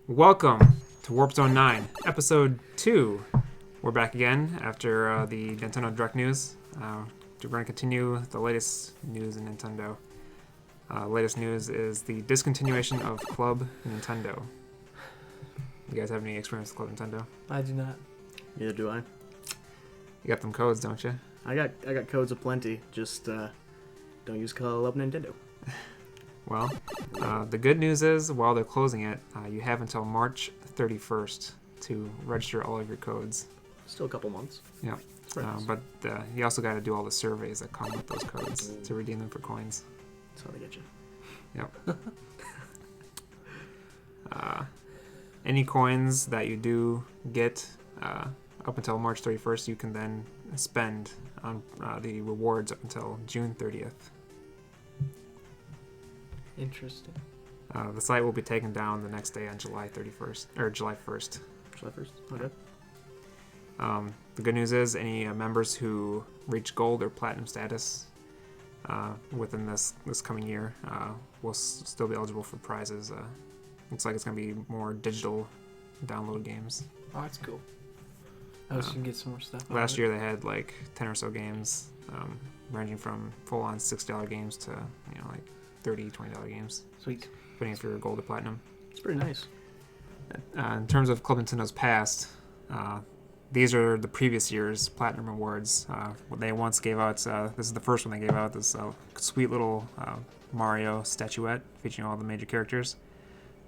Welcome to Warp Zone 9, Episode 2. We're back again after the Nintendo Direct news. We're going to continue the latest news in Nintendo. Latest news is the discontinuation of Club Nintendo. You guys have any experience with Club Nintendo? I do not. Neither do I. You got them codes, don't you? I got codes aplenty. Just don't use Club Nintendo. Well, the good news is, while they're closing it, you have until March 31st to register all of your codes. Still a couple months. Yeah. But you also got to do all the surveys that come with those codes to redeem them for coins. That's how they get you. Yep. Any coins that you do get up until March 31st, you can then spend on the rewards up until June 30th. Interesting. The site will be taken down the next day on July 31st, or July 1st. July 1st? Okay. The good news is any members who reach gold or platinum status within this coming year will still be eligible for prizes. Looks like it's going to be more digital download games. Oh, that's cool. I was going to get some more stuff. Last year they had like 10 or so games, ranging from full-on $60 games to like $30, $20 games. Sweet. Depending if you're gold or platinum. It's pretty nice. In terms of Club Nintendo's past, these are the previous year's platinum rewards. They once gave out, this is the first one they gave out, this sweet little Mario statuette featuring all the major characters.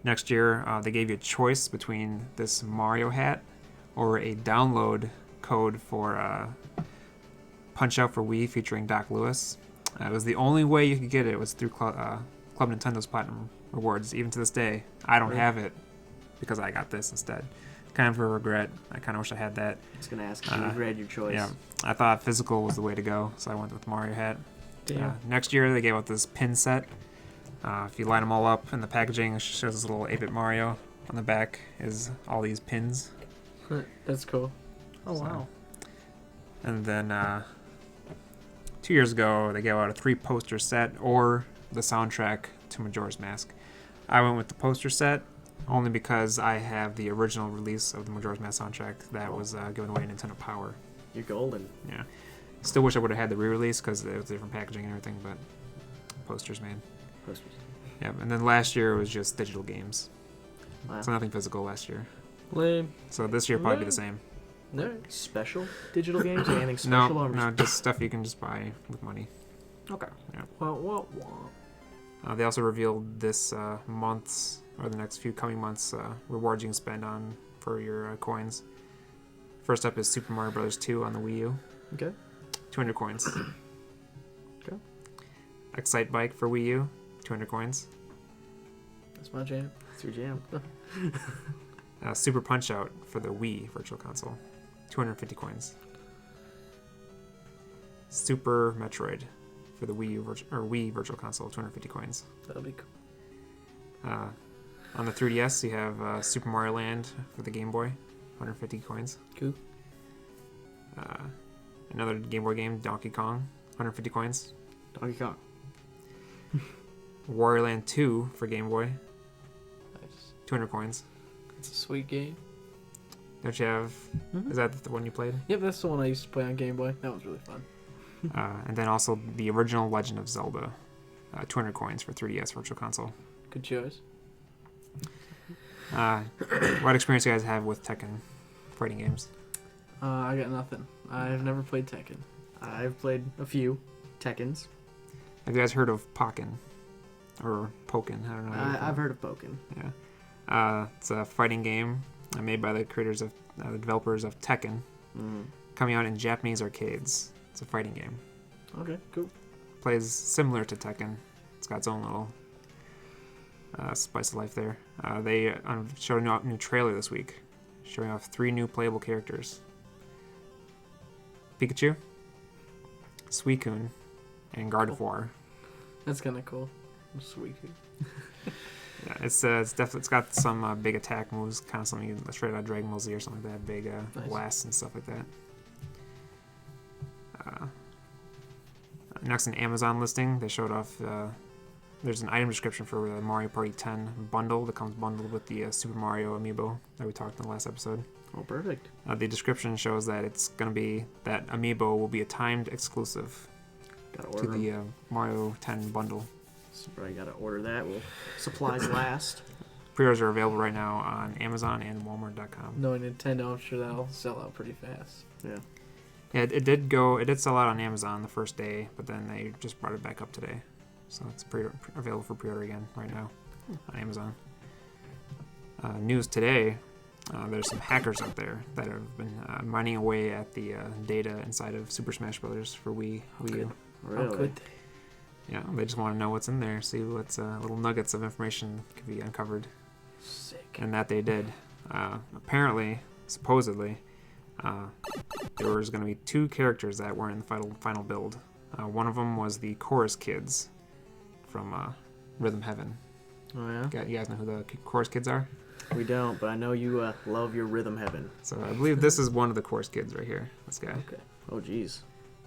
Next year, they gave you a choice between this Mario hat or a download code for Punch-Out for Wii featuring Doc Lewis. It was the only way you could get it was through Club Nintendo's Platinum Rewards. Even to this day, I don't have it because I got this instead. Kind of a regret. I kind of wish I had that. I was going to ask if you regret your choice. Yeah, I thought physical was the way to go, so I went with Mario hat. Next year, they gave out this pin set. If you line them all up in the packaging, it shows this little 8-bit Mario. On the back is all these pins. That's cool. Oh, wow. And then 2 years ago, they gave out a 3-poster set or the soundtrack to Majora's Mask. I went with the poster set only because I have the original release of the Majora's Mask soundtrack that was given away in Nintendo Power. You're golden. Yeah. Still wish I would have had the re-release because it was different packaging and everything, but posters, man. Posters. Yeah, and then last year it was just digital games. Wow. So nothing physical last year. Lame. So this year probably be the same. No. Special digital games? Anything special? No, just stuff you can just buy with money. Okay. Yeah. Well. They also revealed this month's, or the next few coming months, rewards you can spend on for your coins. First up is Super Mario Bros. 2 on the Wii U. Okay. 200 coins. Okay. Excite Bike for Wii U. 200 coins. That's my jam. It's your jam. Super Punch-Out for the Wii Virtual Console. 250 coins. Super Metroid for the Wii Virtual Console. 250 coins. That'll be cool. On the 3DS, you have Super Mario Land for the Game Boy. 150 coins. Cool. Another Game Boy game, Donkey Kong. 150 coins. Donkey Kong. Wario Land 2 for Game Boy. Nice. 200 coins. It's a sweet game. Don't you have... Mm-hmm. Is that the one you played? Yep, that's the one I used to play on Game Boy. That was really fun. And then also the original Legend of Zelda. 200 coins for 3DS Virtual Console. Good choice. What experience do you guys have with Tekken fighting games? I got nothing. I've never played Tekken. I've played a few Tekkens. Have you guys heard of Pokken? Or Pokken? I don't know. I've heard of Pokken. Yeah. It's a fighting game made by the creators of the developers of Tekken, coming out in Japanese arcades. It's a fighting game. Okay, cool. Plays similar to Tekken. It's got its own little spice of life there. They showed a new trailer this week, showing off 3 new playable characters: Pikachu, Suicune, and Gardevoir. That's kind of cool. Sweet. Yeah, it's definitely, it's got some big attack moves, kind of something straight out of Dragon Ball Z or something like that. Big nice. blasts and stuff like that. Next, an Amazon listing. They showed off there's an item description for the Mario Party 10 bundle that comes bundled with the Super Mario Amiibo that we talked in the last episode. Oh, perfect. The description shows that it's going to be that Amiibo will be a timed exclusive Gotta to order the them. Mario 10 bundle. So probably gotta order that. Well, supplies last. Pre-orders are available right now on Amazon and Walmart.com. Knowing Nintendo, I'm sure that'll sell out pretty fast. Yeah. Yeah, it did sell out on Amazon the first day, but then they just brought it back up today. So it's available for pre-order again right now on Amazon. News today, there's some hackers out there that have been mining away at the data inside of Super Smash Bros. For Wii U. Really? How could they? Yeah, they just want to know what's in there, see what little nuggets of information could be uncovered. Sick. And that they did. Apparently, supposedly, there was going to be 2 characters that were in the final build. One of them was the Chorus Kids from Rhythm Heaven. Oh, yeah? You guys know who the Chorus Kids are? We don't, but I know you love your Rhythm Heaven. So I believe this is one of the Chorus Kids right here, this guy. Okay. Oh, jeez.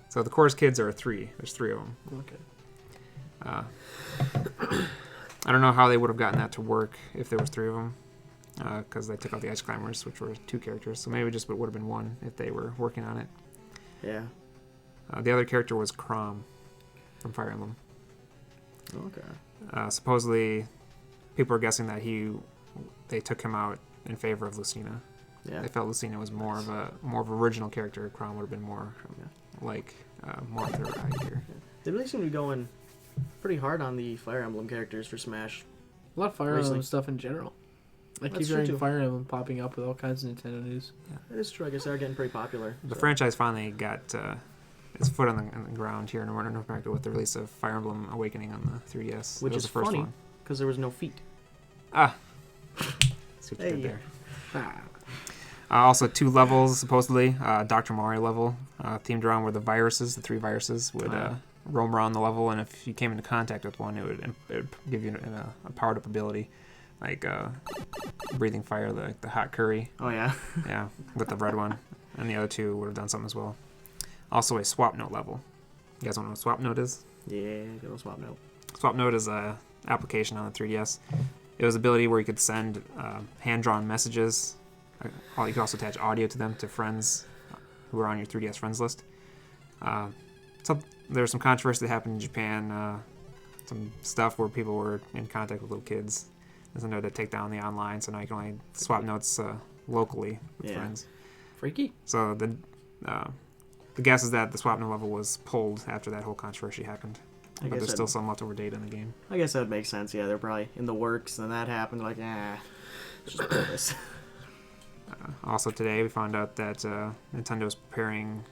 So the Chorus Kids are 3. There's 3 of them. Okay. I don't know how they would have gotten that to work if there was 3 of them, because they took out the Ice Climbers, which were 2 characters. So maybe it just would have been 1 if they were working on it. Yeah. The other character was Chrom from Fire Emblem. Okay. Supposedly, people are guessing that they took him out in favor of Lucina. Yeah. They felt Lucina was more of a original character. Chrom would have been more like more of their eye here. They really seem to be going pretty hard on the Fire Emblem characters for Smash. A lot of Fire Recently. Emblem stuff in general. I keep That's true, hearing too. Fire Emblem popping up with all kinds of Nintendo news. That is true. I guess they're getting pretty popular. The so. franchise finally got its foot on the ground here in North America with the release of Fire Emblem Awakening on the 3DS. Which That was is the first funny, one. because there was no feet. Ah. See what you Hey. did there. Ah. Also, 2 levels, supposedly. Dr. Mario level, themed around where the 3 viruses would roam around the level, and if you came into contact with one, it would give you a powered-up ability, like breathing fire, like the hot curry. Oh, yeah. Yeah, with the red one. And the other 2 would have done something as well. Also, a swap note level. You guys don't know what swap note is? Yeah, good old swap note. Swap note is a application on the 3DS. It was an ability where you could send hand-drawn messages. You could also attach audio to them to friends who are on your 3DS friends list. So there was some controversy that happened in Japan. Some stuff where people were in contact with little kids. There's no to take down the online, so now you can only swap notes locally with friends. Freaky. So the guess is that the swap note level was pulled after that whole controversy happened. But there's still some leftover data in the game. I guess that would make sense. Yeah, they're probably in the works, and that happened. Like, let's just pull this. Also today, we found out that Nintendo is preparing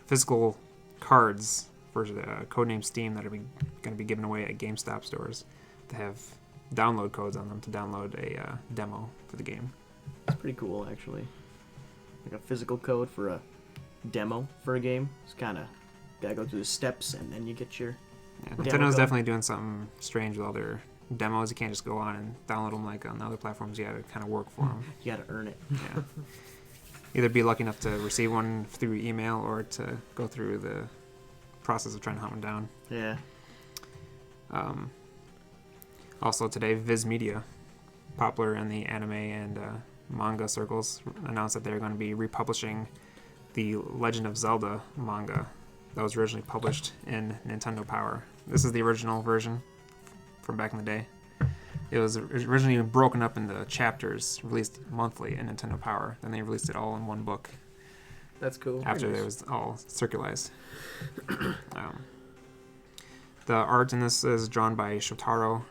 physical cards for codename Steam that are going to be given away at GameStop stores that have download codes on them to download a demo for the game. It's pretty cool, actually. Like a physical code for a demo for a game. It's kind of gotta go through the steps, and then you get your Yeah, demo Nintendo's code. definitely doing something strange with all their demos. You can't just go on and download them like on other platforms. You gotta kind of work for them. You gotta earn it. Yeah. Either be lucky enough to receive one through email or to go through the process of trying to hunt one down. Yeah. Also today, Viz Media, popular in the anime and manga circles, announced that they're going to be republishing the Legend of Zelda manga that was originally published in Nintendo Power. This is the original version from back in the day. It was originally broken up into chapters, released monthly in Nintendo Power. Then they released it all in one book That's cool. after it was all circularized. The art in this is drawn by Shotaro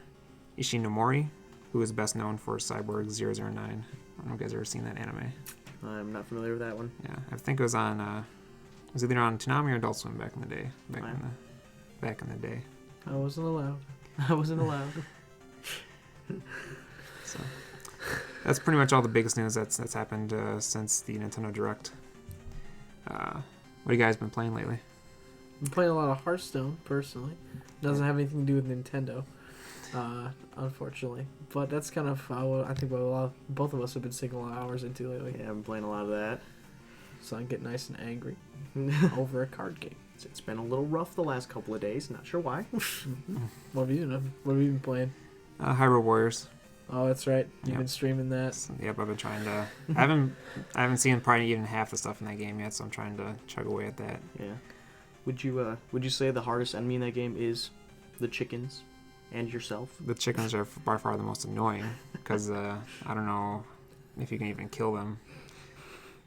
Ishinomori, who is best known for Cyborg 009. I don't know if you guys have ever seen that anime. I'm not familiar with that one. Yeah, I think it was on. It was either on Toonami or Adult Swim back in the day. Back in the day. I wasn't allowed. I wasn't allowed. So that's pretty much all the biggest news that's happened since the Nintendo Direct. What have you guys been playing lately? I'm playing a lot of Hearthstone, personally. Doesn't have anything to do with Nintendo, unfortunately. But that's kind of what I think both of us have been sinking a lot of hours into lately. Yeah, I've been playing a lot of that. So I get nice and angry over a card game. It's been a little rough the last couple of days. Not sure why. What have you done? What have you been playing? Hyrule Warriors. Oh, that's right. You've Yep. been streaming that. So, yep, I've been trying to. I haven't seen probably even half the stuff in that game yet, so I'm trying to chug away at that. Yeah. Would you say the hardest enemy in that game is the chickens and yourself? The chickens are by far the most annoying because I don't know if you can even kill them,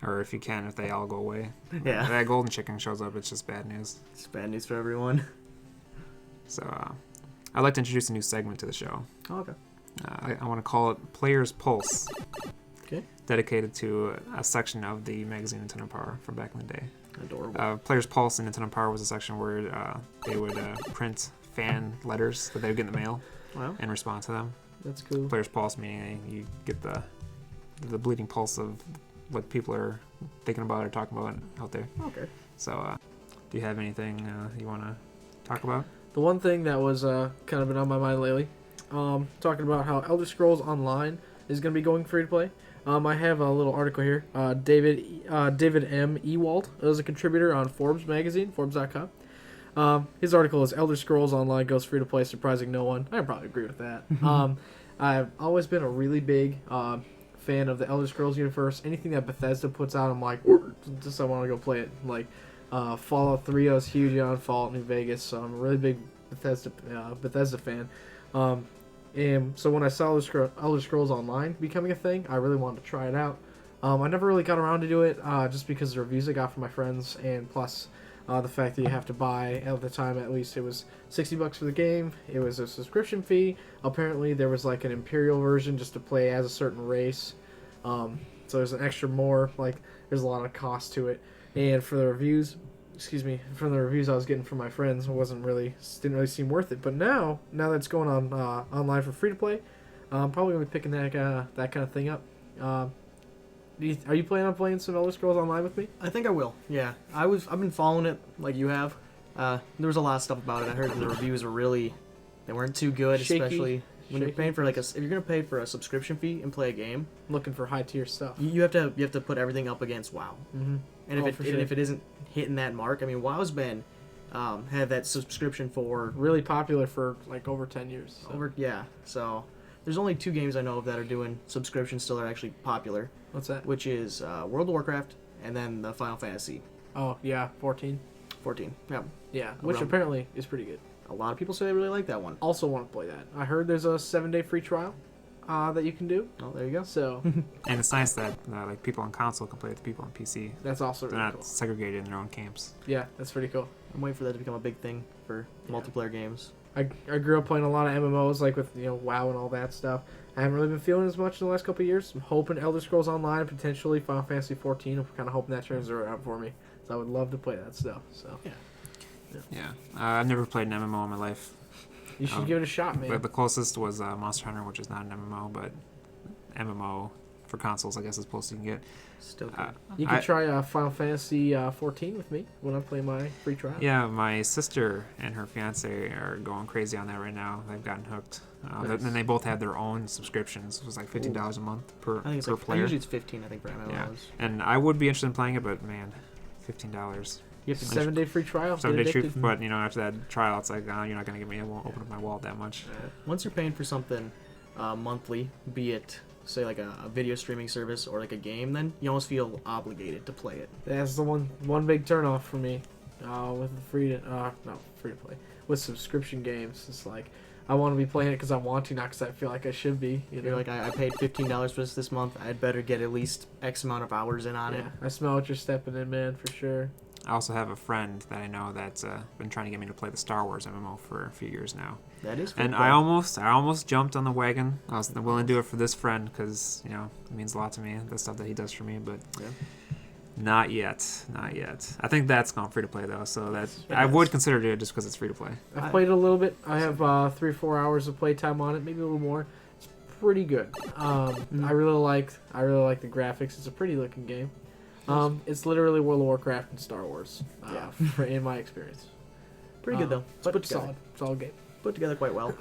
or if you can, if they all go away. Yeah. If that golden chicken shows up, it's just bad news. It's bad news for everyone. So I'd like to introduce a new segment to the show. Oh, okay. I want to call it Player's Pulse. Okay. Dedicated to a section of the magazine Nintendo Power from back in the day. Adorable. Player's Pulse in Nintendo Power was a section where they would print fan letters that they would get in the mail Wow. and respond to them. That's cool. Player's Pulse meaning you get the bleeding pulse of what people are thinking about or talking about out there. Okay. So, do you have anything you want to talk about? The one thing that was kind of been on my mind lately, talking about how Elder Scrolls Online is going to be going free to play. I have a little article here. David M. Ewald is a contributor on Forbes magazine, Forbes.com. His article is Elder Scrolls Online goes free to play, surprising no one. I probably agree with that. I've always been a really big fan of the Elder Scrolls universe. Anything that Bethesda puts out, I'm like, just I want to go play it. Like Fallout 3, I was huge on Fallout New Vegas, so I'm a really big Bethesda fan. And so when I saw Elder Scrolls Online becoming a thing, I really wanted to try it out. I never really got around to do it just because of the reviews I got from my friends, and plus the fact that you have to buy, at the time at least, it was $60 for the game. It was a subscription fee. Apparently there was like an Imperial version just to play as a certain race. So there's an extra more, like there's a lot of cost to it. And for the reviews, from the reviews I was getting from my friends, it didn't really seem worth it. But now that it's going on online for free to play, I'm probably gonna be picking that kind of thing up. Are you planning on playing some Elder Scrolls Online with me? I think I will. Yeah. I've been following it like you have. There was a lot of stuff about it. I heard the reviews were they weren't too good, Shaky. Especially when you're paying for if you're gonna pay for a subscription fee and play a game, Looking for high tier stuff. you have to put everything up against WoW. Mm-hmm. And For sure. if it isn't hitting that mark, I mean, WoW's been had that subscription for Really popular for like over 10 years. So. So there's only 2 games I know of that are doing subscriptions still that are actually popular, What's that? which is World of Warcraft and then the Final Fantasy Oh yeah, 14. 14. Yeah, Yeah, which Around- apparently is pretty good. a lot of people say they really like that one. Also want to play that. I heard there's a 7-day free trial that you can do. Oh, there you go. So And it's nice that like people on console can play with people on PC. that's also They're really not cool. segregated in their own camps. Yeah, that's pretty cool. I'm waiting for that to become a big thing for multiplayer games. I grew up playing a lot of MMOs, like with WoW and all that stuff. I haven't really been feeling as much in the last couple of years. I'm hoping Elder Scrolls Online, potentially Final Fantasy 14. I'm kind of hoping that turns around for me. So I would love to play that stuff. So Yeah, I've never played an MMO in my life. you should give it a shot, man. But the closest was Monster Hunter, which is not an MMO, but MMO for consoles, I guess, is the closest you can get. Still good. You can try Final Fantasy 14 with me when I'm playing my free trial. Yeah, my sister and her fiance are going crazy on that right now. They've gotten hooked. Nice. And they both have their own subscriptions. It was like $15 a month per I think it's player. usually it's 15. I think for MMOs. Yeah. And I would be interested in playing it, but man, $15. You have to 7-day free trial. 7 Get day addicted. shoot, but after that trial, it's like, you're not gonna get me. I won't open up my wallet that much. Once you're paying for something monthly, be it say like a video streaming service or like a game, then you almost feel obligated to play it. That's the one big turnoff for me with the free to play with subscription games. It's like I want to be playing it because I want to, not because I feel like I should be. You're like, I paid $15 for this month. I'd better get at least X amount of hours in on it. Yeah, I smell what you're stepping in, man, for sure. I also have a friend that I know that's been trying to get me to play the Star Wars MMO for a few years now. That is. And cool. I almost jumped on the wagon. I was willing to do it for this friend because it means a lot to me, the stuff that he does for me. But Yeah. not yet. I think that's gone free to play though, so that Yeah, I would it's- consider it just because it's free to play. I've played it a little bit. I have 3 or 4 hours of playtime on it, maybe a little more. It's pretty good. I really like the graphics. It's a pretty looking game. It's literally World of Warcraft and Star Wars. In my experience. Pretty good though. But together. solid game. Put together quite well.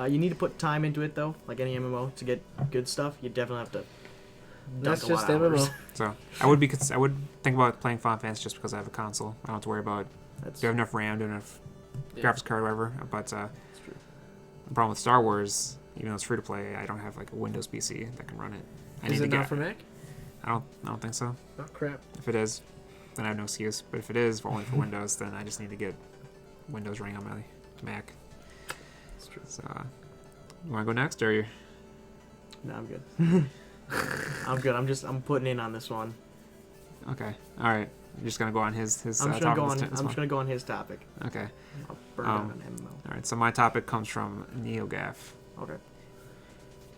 You need to put time into it though, like any MMO, to get good stuff. You definitely have to. That's dunk a lot just of hours. MMO. So I would think about playing Final Fantasy just because I have a console. I don't have to worry about That's Do have enough RAM, do enough Yeah. graphics card, whatever. But true. the problem with Star Wars, even though it's free to play, I don't have like a Windows PC that can run it. Is it not for Mac? I don't think so. Oh crap. If it is, then I have no excuse. But if it is only for Windows, then I just need to get Windows running on my Mac. That's true. So, you want to go next, or you? No, I'm good. I'm good. I'm putting in on this one. Okay. All right. You're just gonna go on his I'm just gonna topic go on. this I'm just gonna go on his topic. Okay. I'll burn down an MMO. All right. So my topic comes from NeoGaf. Okay.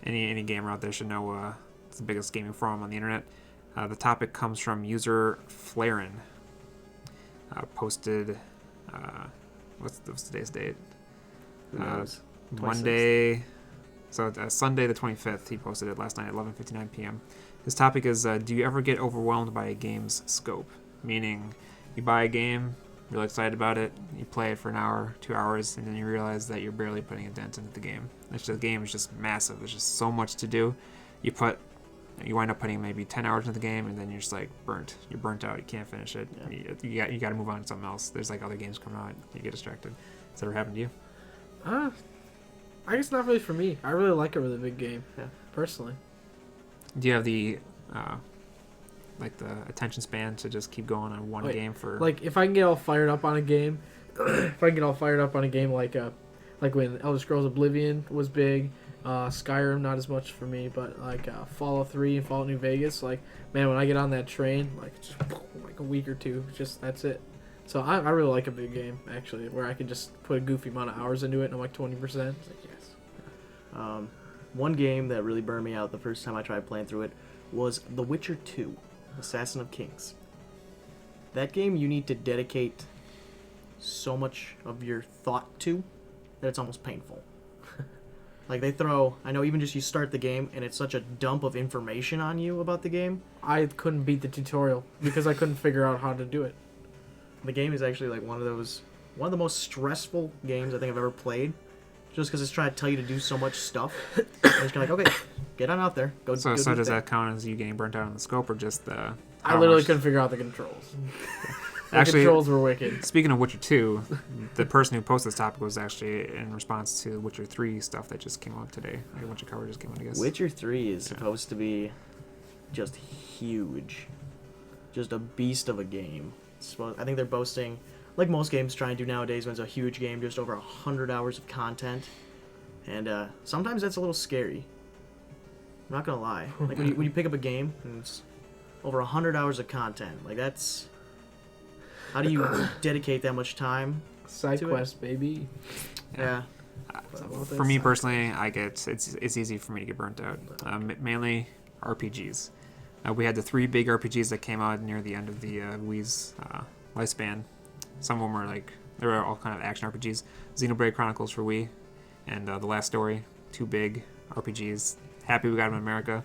Any gamer out there should know it's the biggest gaming forum on the internet. The topic comes from user Flaren. Posted. What's today's date? Who knows? 26th. Monday. So Sunday the 25th. He posted it last night at 11:59 p.m. His topic is: do you ever get overwhelmed by a game's scope? Meaning, you buy a game, you're really excited about it, you play it for an hour, 2 hours, and then you realize that you're barely putting a dent into the game. The game is just massive. There's just so much to do. You wind up putting maybe 10 hours into the game, and then you're just like burnt. You're burnt out. You can't finish it. Yeah. You got to move on to something else. There's like other games coming out. You get distracted. Has that ever happened to you? I guess not really for me. I really like a really big game. Yeah. Personally. Do you have the the attention span to just keep going on one Like- game for? Like if I can get all fired up on a game, like when Elder Scrolls Oblivion was big, Skyrim not as much for me, but like Fallout 3 and Fallout New Vegas, like man, when I get on that train, like just like a week or two, just that's it. So I really like a big game actually, where I can just put a goofy amount of hours into it, and I'm like 20%. It's like yes. One game that really burned me out the first time I tried playing through it was The Witcher 2, Assassin of Kings. That game you need to dedicate so much of your thought to that it's almost painful. Like I know even just you start the game and it's such a dump of information on you about the game. I couldn't beat the tutorial because I couldn't figure out how to do it. The game is actually like one of the most stressful games I think I've ever played. Just because it's trying to tell you to do so much stuff. And it's kind of like, okay, get on out there. Go. So do does the thing. that count as you getting burnt out on the scope, or just the? I literally couldn't figure out the controls. The Actually, controls were wicked. Speaking of Witcher 2, the person who posted this topic was actually in response to Witcher 3 stuff that just came out today. Like a bunch of cover just came out, I guess. Witcher 3 is supposed to be just huge. Just a beast of a game. I think they're boasting, like most games try and do nowadays when it's a huge game, just over 100 hours of content. And sometimes that's a little scary. I'm not going to lie. Like when you pick up a game and it's over 100 hours of content, like that's... How do you dedicate that much time? Side to it? quest, baby. Yeah. For me personally, it's easy for me to get burnt out. Mainly RPGs. We had the 3 big RPGs that came out near the end of the Wii's lifespan. Some of them they were all kind of action RPGs. Xenoblade Chronicles for Wii, and The Last Story, 2 big RPGs. Happy we got them in America,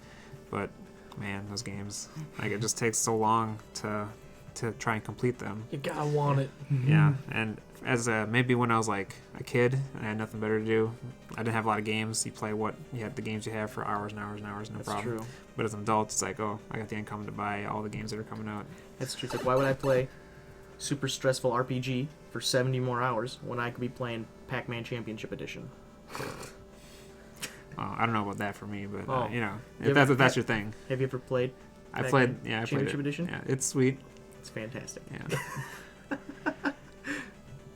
but man, those games, it just takes so long to try and complete them. You gotta want it. Yeah, and as maybe when I was like a kid and I had nothing better to do, I didn't have a lot of games. You play the games you have for hours and hours and hours, no That's problem. true. But as an adult, it's like, oh, I got the income to buy all the games that are coming out. That's true. It's like, why would I play super stressful RPG for 70 more hours when I could be playing Pac-Man Championship Edition? I don't know about that for me, but You if ever- that's your thing. Have you ever played I Pac-Man played it. Championship Edition? Yeah, it's sweet. It's fantastic. Yeah.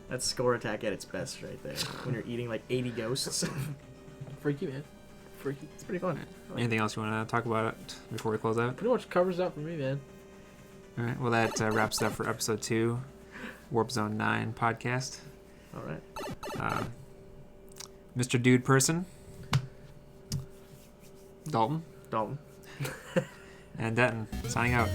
That's score attack at its best right there. When you're eating like 80 ghosts. Freaky, man. Freaky. It's pretty fun. Anything else you want to talk about before we close out? Pretty much covers that for me, man. All right. Well, that wraps it up for episode 2, Warp Zone 9 podcast. All right. Mr. Dude Person, Dalton, Dalton. and Denton signing out.